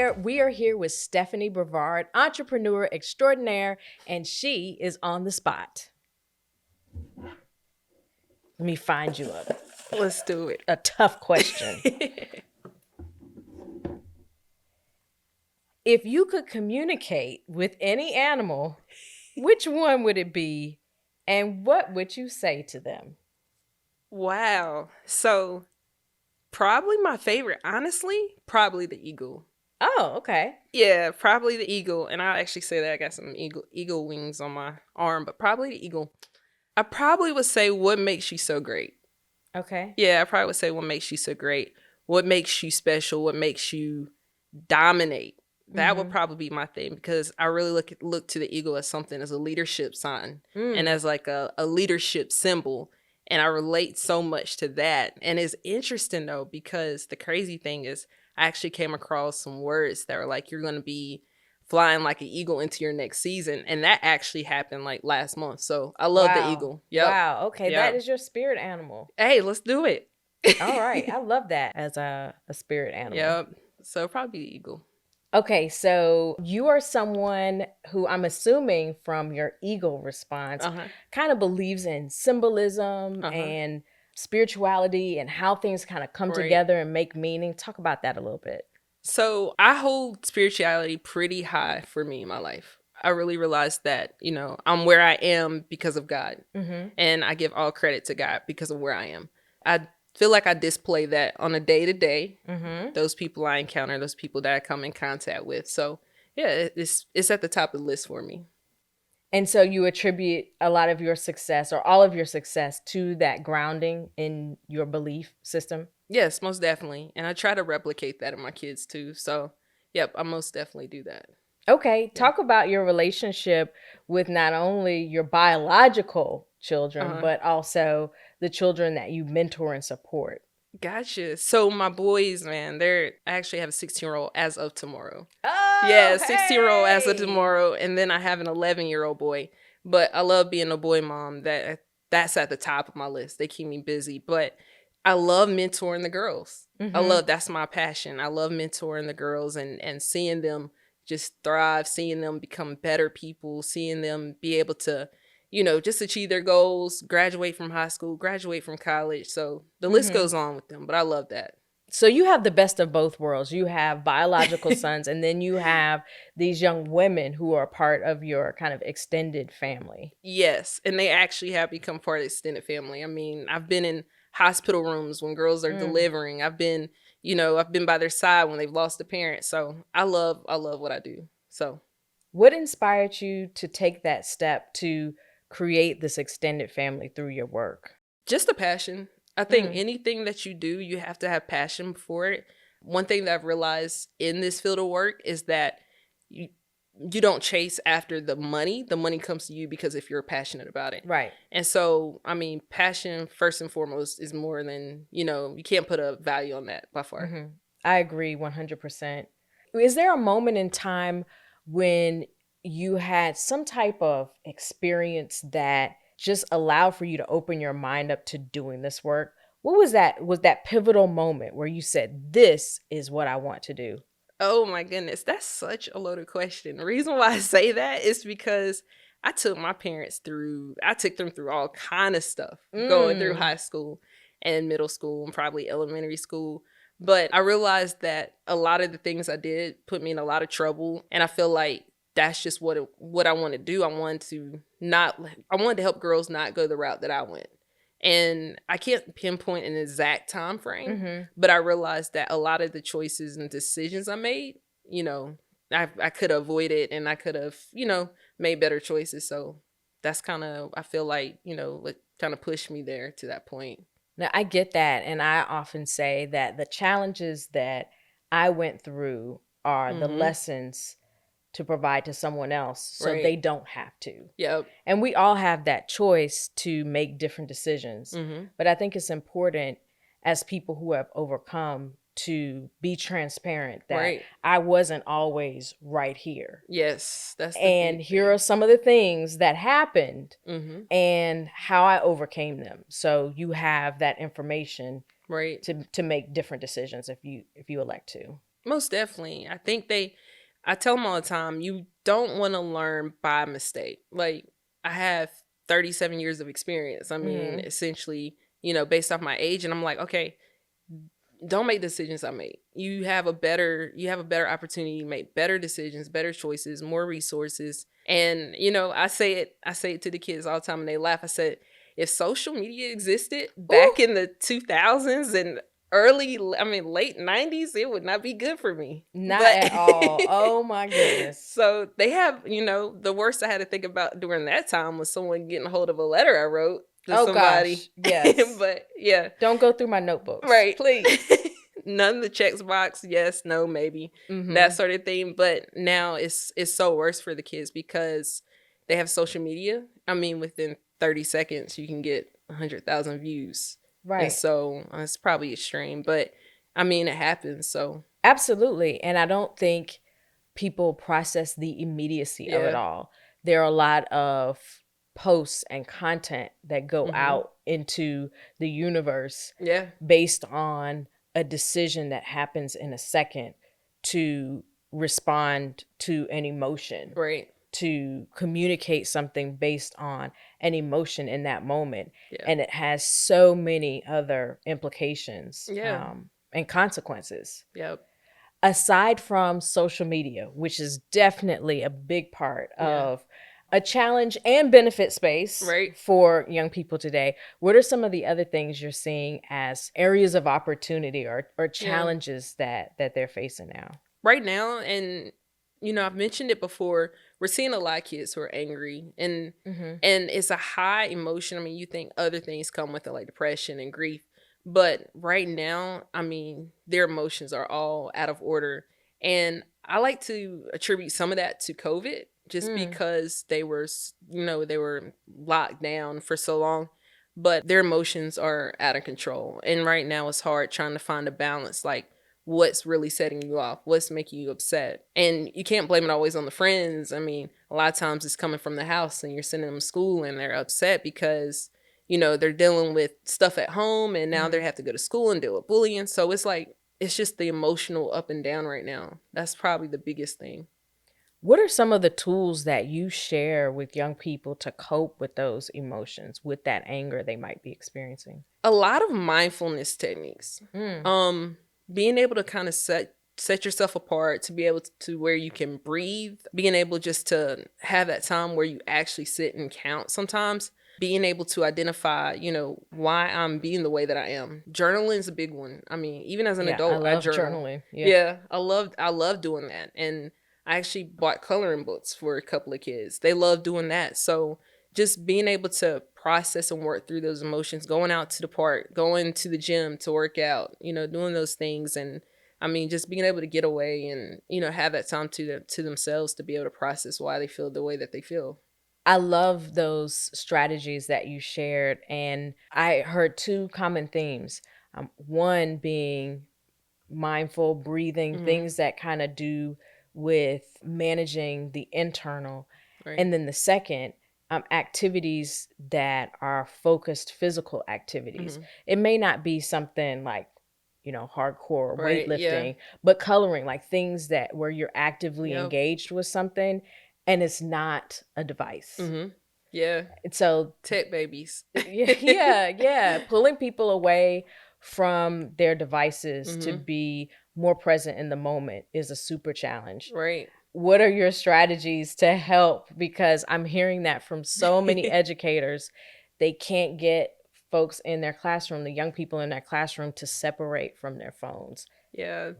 there. We are here with Stephanie Brevard, entrepreneur extraordinaire, and she is on the spot. Let me find you Let's do it. a tough question. If you could communicate with any animal, which one would it be, and what would you say to them? Wow. So, probably my favorite, honestly, probably the eagle. Oh, okay. Yeah, probably the eagle. And I'll actually say that I got some eagle wings on my arm, but probably the eagle. I probably would say what makes you so great. Okay. Yeah, I probably would say what makes you so great. What makes you special? What makes you dominate? That would probably be my thing, because I really look to the eagle as something, as a leadership sign and as like a leadership symbol. And I relate so much to that. And it's interesting though, because the crazy thing is I actually came across some words that were like, you're going to be flying like an eagle into your next season. And that actually happened like last month. So I love the eagle. Yep. Wow. Okay. Yep. That is your spirit animal. Hey, let's do it. All right. I love that as a spirit animal. Yep. So probably the eagle. Okay, so you are someone who, I'm assuming from your eagle response, kind of believes in symbolism and spirituality and how things kind of come together and make meaning. Talk about that a little bit. So I hold spirituality pretty high for me in my life. I really realized that, I'm where I am because of God. And I give all credit to God because of where I am. I feel like I display that on a day-to-day. Those people I encounter, those people that I come in contact with. So yeah, it's at the top of the list for me. And so you attribute a lot of your success or all of your success to that grounding in your belief system? Yes, most definitely. And I try to replicate that in my kids too. So yep, I most definitely do that. Okay, talk about your relationship with not only your biological children, but also the children that you mentor and support. Gotcha. So my boys, man, I actually have a 16-year-old as of tomorrow. Oh, yeah, 16-year-old as of tomorrow. And then I have an 11-year-old boy. But I love being a boy mom. That's at the top of my list. They keep me busy. But I love mentoring the girls. That's my passion. I love mentoring the girls and seeing them just thrive, seeing them become better people, seeing them be able to, just achieve their goals, graduate from high school, graduate from college. So the list goes on with them, but I love that. So you have the best of both worlds. You have biological sons, and then you have these young women who are part of your kind of extended family. Yes, and they actually have become part of the extended family. I mean, I've been in hospital rooms when girls are delivering. I've been by their side when they've lost a parent. So I love what I do. So what inspired you to take that step to create this extended family through your work? Just a passion. I think anything that you do, you have to have passion for it. One thing that I've realized in this field of work is that you don't chase after the money. The money comes to you because if you're passionate about it. Right. And so, I mean, passion first and foremost is more than, you can't put a value on that by far. I agree 100%. Is there a moment in time when you had some type of experience that just allowed for you to open your mind up to doing this work? What was that? Was that pivotal moment where you said, this is what I want to do? Oh my goodness, that's such a loaded question. The reason why I say that is because I took them through all kind of stuff going through high school and middle school and probably elementary school. But I realized that a lot of the things I did put me in a lot of trouble. And I feel like that's just what I want to do. I wanted to help girls not go the route that I went. And I can't pinpoint an exact time frame, but I realized that a lot of the choices and decisions I made, I could have avoided, and I could have, made better choices. So that's kind of, I feel like, what kind of pushed me there to that point. Now, I get that. And I often say that the challenges that I went through are the lessons to provide to someone else so they don't have to. Yep. And we all have that choice to make different decisions. But I think it's important as people who have overcome to be transparent that I wasn't always right here. Yes. And here are some of the things that happened and how I overcame them. So you have that information to make different decisions if you elect to. Most definitely. I tell them all the time, you don't want to learn by mistake. Like, I have 37 years of experience. I mean, Hmm. essentially, based off my age. And I'm like, okay, don't make decisions I make. You have a better opportunity to make better decisions, better choices, more resources. And I say it to the kids all the time and they laugh. I said, if social media existed Ooh, back in the 2000s and late 90s, it would not be good for me. not But at all. Oh my goodness. so they have, the worst I had to think about during that time was someone getting a hold of a letter I wrote to Oh somebody. gosh. Yes. But yeah. Don't go through my notebooks, Right. please. None of the checks box, yes, no, maybe, that Hmm. sort of thing. But now it's so worse for the kids because they have social media. I mean, within 30 seconds, you can get 100,000 views. And Right. so it's probably extreme, but I mean, it happens. So Absolutely. And I don't think people process the immediacy of it yeah. all. There are a lot of posts and content that go Hmm. out into the universe Yeah. based on a decision that happens in a second to respond to an emotion, Right. to communicate something based on an emotion in that moment. Yeah. And it has so many other implications Yeah. and consequences Yep. aside from social media, which is definitely a big part Yeah. of a challenge and benefit space Right. for young people today. What are some of the other things you're seeing as areas of opportunity or Yeah. challenges that they're facing now? Right now, and I've mentioned it before, we're seeing a lot of kids who are angry, and Hmm. and it's a high emotion. I mean, you think other things come with it, like depression and grief, but right now, I mean, their emotions are all out of order. And I like to attribute some of that to COVID, just Mm. because they were locked down for so long, but their emotions are out of control. And right now it's hard trying to find a balance, like what's really setting you off, what's making you upset. And you can't blame it always on the friends. I mean, a lot of times it's coming from the house and you're sending them to school and they're upset because, they're dealing with stuff at home and now they Hmm. have to go to school and deal with bullying. So it's like, it's just the emotional up and down right now. That's probably the biggest thing. What are some of the tools that you share with young people to cope with those emotions, with that anger they might be experiencing? A lot of mindfulness techniques. Mm. Um, Being able to kind of set yourself apart, to be able to where you can breathe, being able just to have that time where you actually sit and count sometimes, being able to identify, why I'm being the way that I am. Journaling is a big one. I mean, even as an Yeah, I adult, I love journal. journaling. Yeah. Yeah, I love doing that. And I actually bought coloring books for a couple of kids. They love doing that. So just being able to process and work through those emotions, going out to the park, going to the gym to work out, doing those things. And I mean, just being able to get away and, have that time to themselves to be able to process why they feel the way that they feel. I love those strategies that you shared. And I heard two common themes. One being mindful breathing, Hmm. things that kind of do with managing the internal. Right. And then the second, activities that are focused physical activities. Hmm. It may not be something like, hardcore Right. Yeah. weightlifting, but coloring, like things that where you're actively Yep. engaged with something and it's not a device. Hmm. Yeah. And so Tech babies. yeah, pulling people away from their devices to Hmm. be more present in the moment is a super challenge. Right. What are your strategies to help? Because I'm hearing that from so many educators. They can't get folks in their classroom, the young people in their classroom, to separate from their phones. Yeah.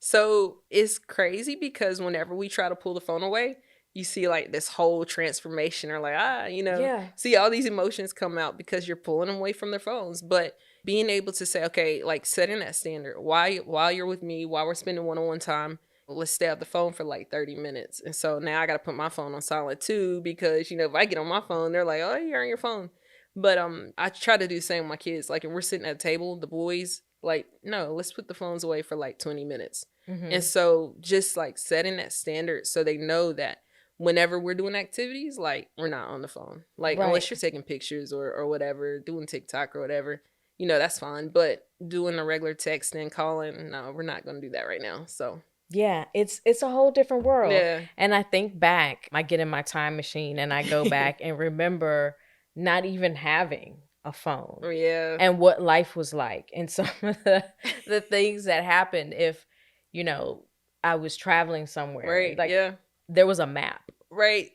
So it's crazy because whenever we try to pull the phone away, you see like this whole transformation, or like, Yeah. see all these emotions come out because you're pulling them away from their phones. But being able to say, okay, like setting that standard, while you're with me, while we're spending one-on-one time, let's stay off the phone for like 30 minutes. And so now I got to put my phone on silent too, because, if I get on my phone, they're like, oh, you're on your phone. But I try to do the same with my kids. Like, if we're sitting at a table, the boys, like, no, let's put the phones away for like 20 minutes. And Hmm. so just like setting that standard so they know that whenever we're doing activities, like, we're not on the phone. Like, Right. unless you're taking pictures or whatever, doing TikTok or whatever, that's fine. But doing a regular texting, calling, no, we're not going to do that right now. So Yeah, it's a whole different world. Yeah. And I think back, I get in my time machine and I go back and remember not even having a phone Yeah. and what life was like and some of the things that happened if, you know, I was traveling somewhere. Right. Like Yeah. there was a map Right.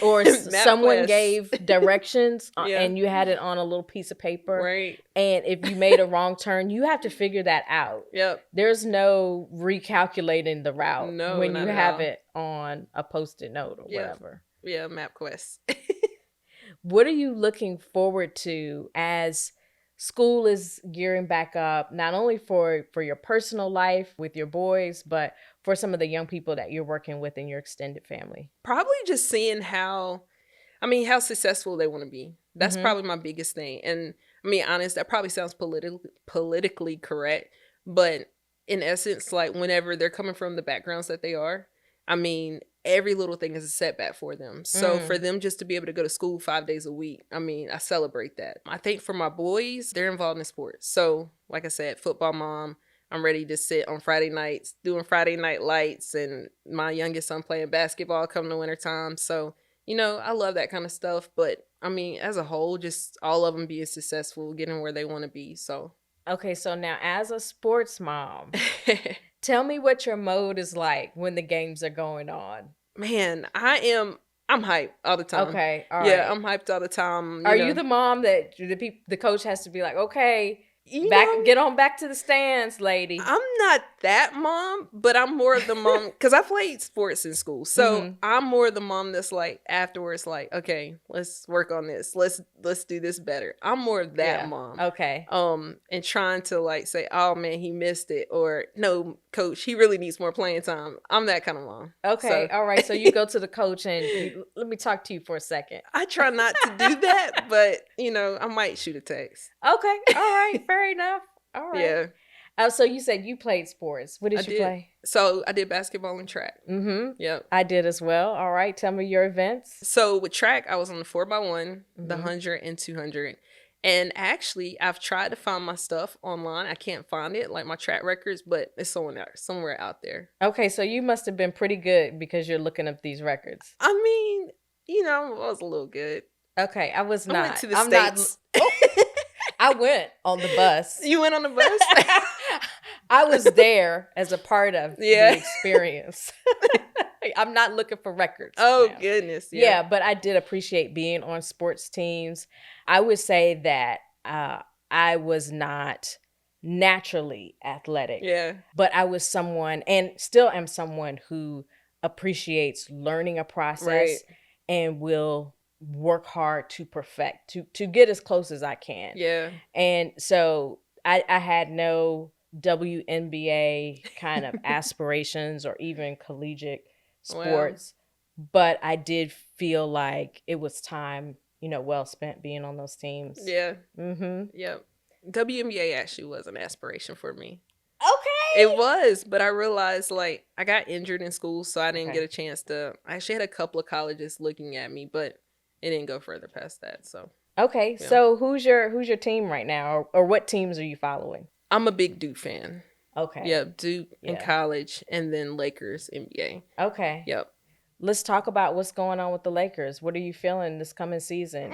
or someone MapQuest. gave directions Yeah. and you had it on a little piece of paper. Right. And if you made a wrong turn, you have to figure that out. Yep. There's no recalculating the route No, when you not at have all. it on a Post-it note or Yeah. whatever. Yeah, MapQuest. What are you looking forward to as school is gearing back up, not only for your personal life with your boys, but for some of the young people that you're working with in your extended family? Probably just seeing how successful they want to be. That's probably my biggest thing. And I mean, honest, that probably sounds politically correct, but in essence, like whenever they're coming from the backgrounds that they are, I mean, every little thing is a setback for them. So for them just to be able to go to school 5 days a week, I mean, I celebrate that. I think for my boys, they're involved in sports. So like I said, football mom, I'm ready to sit on Friday nights doing Friday night lights, and my youngest son playing basketball come the winter time. So, you know, I love that kind of stuff. But I mean, as a whole, just all of them being successful, getting where they want to be. So, Okay, so now as a sports mom, tell me what your mode is like when the games are going on. man, I'm hyped all the time. Okay, all Yeah, right. I'm hyped all the time. Are you the mom that the coach has to be like, okay, You know, get on back to the stands, lady? I'm not that mom, but I'm more of the mom because I played sports in school. So I'm more of the mom that's like afterwards, like, okay, let's work on this. Let's do this better. I'm more of that mom. Okay. And trying to like say, oh man, he missed it, or no, coach, he really needs more playing time. I'm that kind of mom. Okay. So, All right. So you go to the coach and let me talk to you for a second. I try not to do that, but you know, I might shoot a text. Okay. All right. Fair enough. All right. Yeah. So you said you played sports. What did you play? So I did basketball and track. Yep. I did as well. All right. Tell me your events. So with track, I was on the 4x1, the 100 and 200. And actually, I've tried to find my stuff online. I can't find it, like my track records, but it's somewhere out there. Okay, so you must have been pretty good because you're looking up these records. I mean, you know, I was a little good. Okay, I was not. I went to the States. I went on the bus. You went on the bus? I was there as a part of the experience. I'm not looking for records. Oh, now. Goodness. Yeah, but I did appreciate being on sports teams. I would say that I was not naturally athletic. Yeah. But I was someone, and still am someone, who appreciates learning a process and will work hard to perfect, to get as close as I can. Yeah. And so I had no WNBA kind of aspirations or even collegiate sports, but I did feel like it was time, well spent being on those teams. Yeah. Yep. WNBA actually was an aspiration for me. Okay. It was, but I realized like I got injured in school, so I didn't get a chance to. I actually had a couple of colleges looking at me, but it didn't go further past that. So okay, so who's your team right now, or what teams are you following? I'm a big Duke fan. Okay. Yeah, Duke in college, and then Lakers NBA. Okay. Yep. Let's talk about what's going on with the Lakers. What are you feeling this coming season?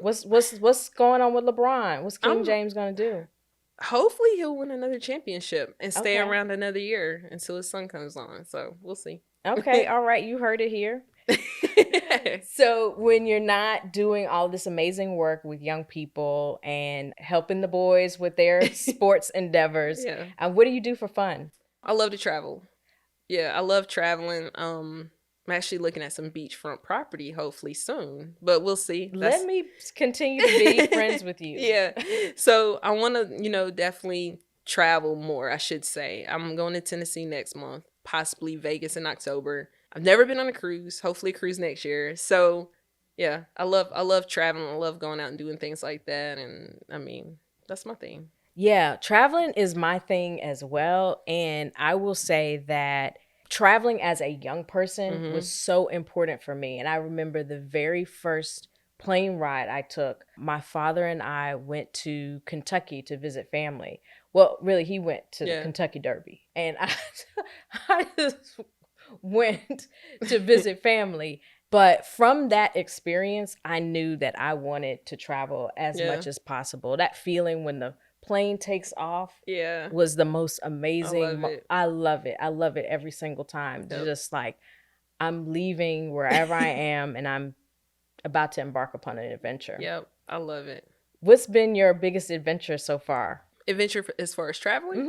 What's going on with LeBron? What's King James gonna do? Hopefully he'll win another championship and stay around another year until his son comes on. So we'll see. Okay, all right, you heard it here. So when you're not doing all this amazing work with young people and helping the boys with their sports endeavors, what do you do for fun? I love to travel. Yeah, I love traveling. I'm actually looking at some beachfront property hopefully soon, but we'll see. Let me continue to be friends with you. Yeah. So I want to, definitely travel more, I should say. I'm going to Tennessee next month, possibly Vegas in October. I've never been on a cruise, hopefully a cruise next year. So yeah, I love traveling. I love going out and doing things like that. And I mean, that's my thing. Yeah, traveling is my thing as well. And I will say that traveling as a young person was so important for me. And I remember the very first plane ride I took, my father and I went to Kentucky to visit family. Well, really, he went to the Yeah. Kentucky Derby, and I just went to visit family. But from that experience, I knew that I wanted to travel as Yeah. much as possible. That feeling when the plane takes off Yeah. was the most I amazing. love it. I love it. I love it every single time. Yep. Just like I'm leaving wherever I am and I'm about to embark upon an adventure. Yep. I love it. What's been your biggest adventure so far? Adventure as far as traveling?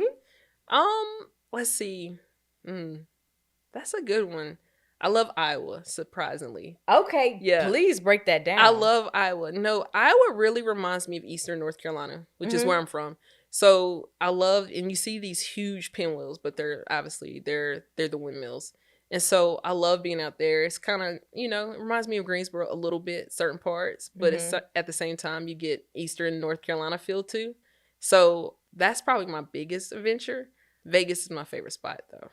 Mm-hmm. Let's see. That's a good one. I love Iowa, surprisingly. Okay, Yeah. please break that down. I love Iowa. No, Iowa really reminds me of Eastern North Carolina, which is where I'm from. So I love, and you see these huge pinwheels, but they're obviously they're the windmills. And so I love being out there. It's kind of, it reminds me of Greensboro a little bit, certain parts, but it's at the same time you get Eastern North Carolina feel too. So that's probably my biggest adventure. Vegas is my favorite spot though.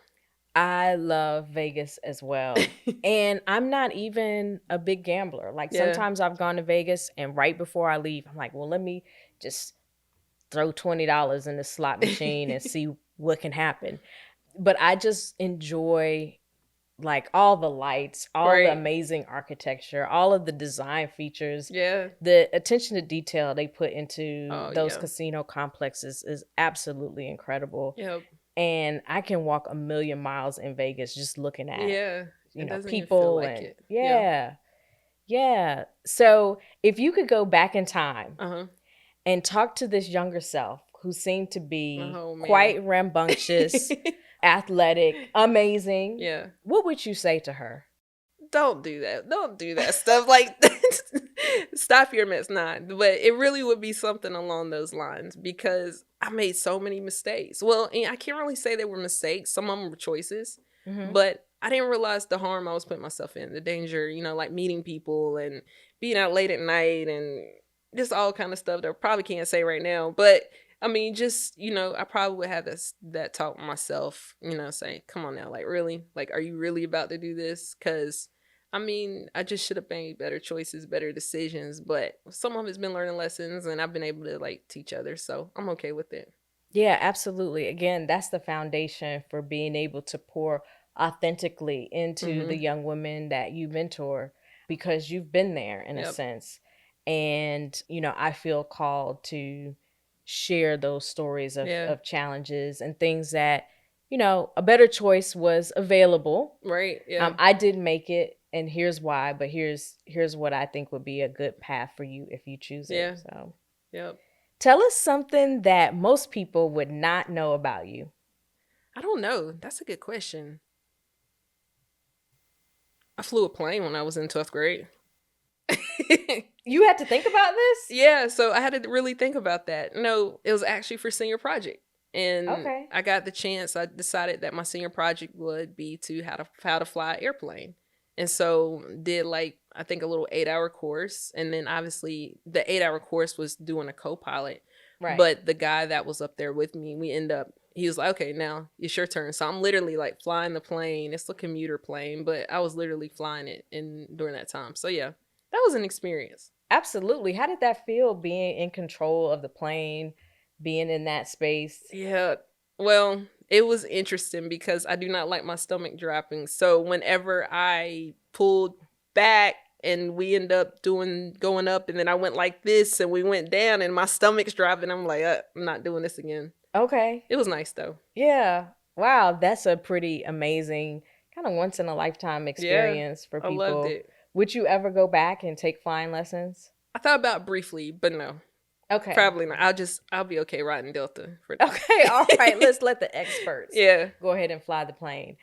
I love Vegas as well. And I'm not even a big gambler. Like sometimes I've gone to Vegas and right before I leave, I'm like, well, let me just throw $20 in the slot machine and see what can happen. But I just enjoy like all the lights, all the amazing architecture, all of the design features. Yeah. The attention to detail they put into those yeah. casino complexes is absolutely incredible. Yep. And I can walk a million miles in Vegas just looking at Even people feel like and it. Yeah. So if you could go back in time and talk to this younger self who seemed to be quite rambunctious, athletic, amazing. Yeah. What would you say to her? Don't do that. Don't do that stuff like that. Stop your mess. Nah. But it really would be something along those lines because I made so many mistakes. Well, and I can't really say they were mistakes. Some of them were choices. But I didn't realize the harm I was putting myself in, the danger, like meeting people and being out late at night and just all kind of stuff that I probably can't say right now. But I mean, just, I probably would have that talk with myself, saying, come on now, like, really? Like, are you really about to do this? Because, I mean, I just should have made better choices, better decisions. But some of it's been learning lessons, and I've been able to, like, teach others. So I'm okay with it. Yeah, absolutely. Again, that's the foundation for being able to pour authentically into the young women that you mentor because you've been there in a sense. And, I feel called to share those stories of challenges and things that, a better choice was available. Right. Yeah. I didn't make it and here's why, but here's what I think would be a good path for you if you choose it. Yeah. So, yep. Tell us something that most people would not know about you. I don't know. That's a good question. I flew a plane when I was in 12th grade. You had to think about this? Yeah, so I had to really think about that. No, it was actually for senior project. And I got the chance. I decided that my senior project would be to how to fly an airplane. And so did I think a little 8-hour course. And then obviously the 8-hour course was doing a co-pilot. Right. But the guy that was up there with me, he was like, okay, now it's your turn. So I'm literally flying the plane. It's a commuter plane, but I was literally flying it during that time. So yeah, that was an experience. Absolutely. How did that feel being in control of the plane, being in that space? Yeah. Well, it was interesting because I do not like my stomach dropping. So whenever I pulled back and we end up going up and then I went like this and we went down and my stomach's dropping, I'm like, I'm not doing this again. Okay. It was nice though. Yeah. Wow. That's a pretty amazing kind of once in a lifetime experience for people. I loved it. Would you ever go back and take flying lessons? I thought about it briefly, but no. Okay. Probably not. I'll be okay riding Delta for that. Okay. All right. Let's let the experts go ahead and fly the plane.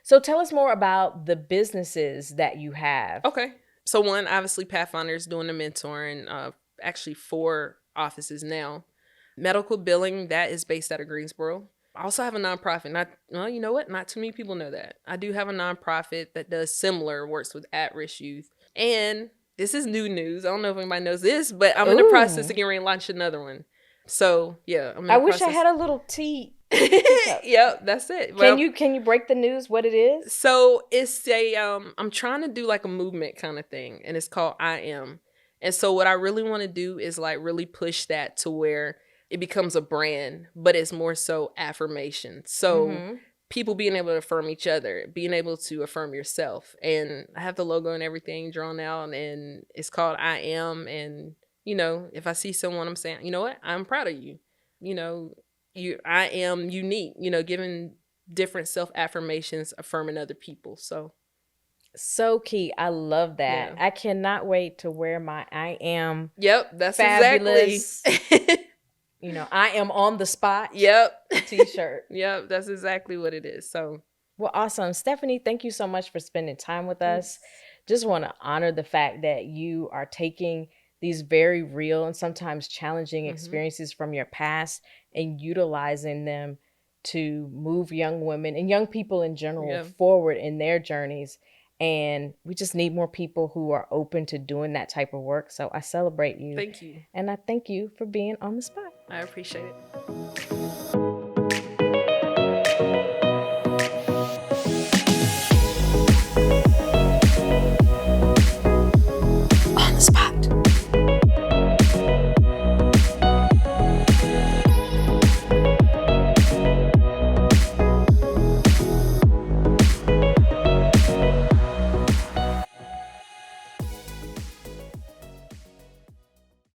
So tell us more about the businesses that you have. Okay. So one, obviously Pathfinders doing the mentoring, actually 4 offices now. Medical billing, that is based out of Greensboro. I also have a nonprofit. You know what? Not too many people know that. I do have a nonprofit that does similar, works with at-risk youth. And this is new news. I don't know if anybody knows this, but I'm in the process of getting ready to launch another one. So yeah, I wish I had a little tea. Yep, that's it. Well, can you break the news what it is? So it's I'm trying to do a movement kind of thing, and it's called I Am. And so what I really want to do is like really push that to where it becomes a brand, but it's more so affirmation. So people being able to affirm each other, being able to affirm yourself. And I have the logo and everything drawn out, and it's called I Am. And, you know, if I see someone, I'm saying, you know what, I'm proud of you. You know, I am unique, you know, giving different self affirmations, affirming other people. So key. I love that. Yeah. I cannot wait to wear my I am Yep, that's fabulous. exactly. You know, I am on the spot. Yep. T-shirt. Yep, that's exactly what it is. So, well, awesome. Stephanie, thank you so much for spending time with us. Just want to honor the fact that you are taking these very real and sometimes challenging experiences from your past and utilizing them to move young women and young people in general forward in their journeys. And we just need more people who are open to doing that type of work. So I celebrate you. Thank you. And I thank you for being on the spot. I appreciate it.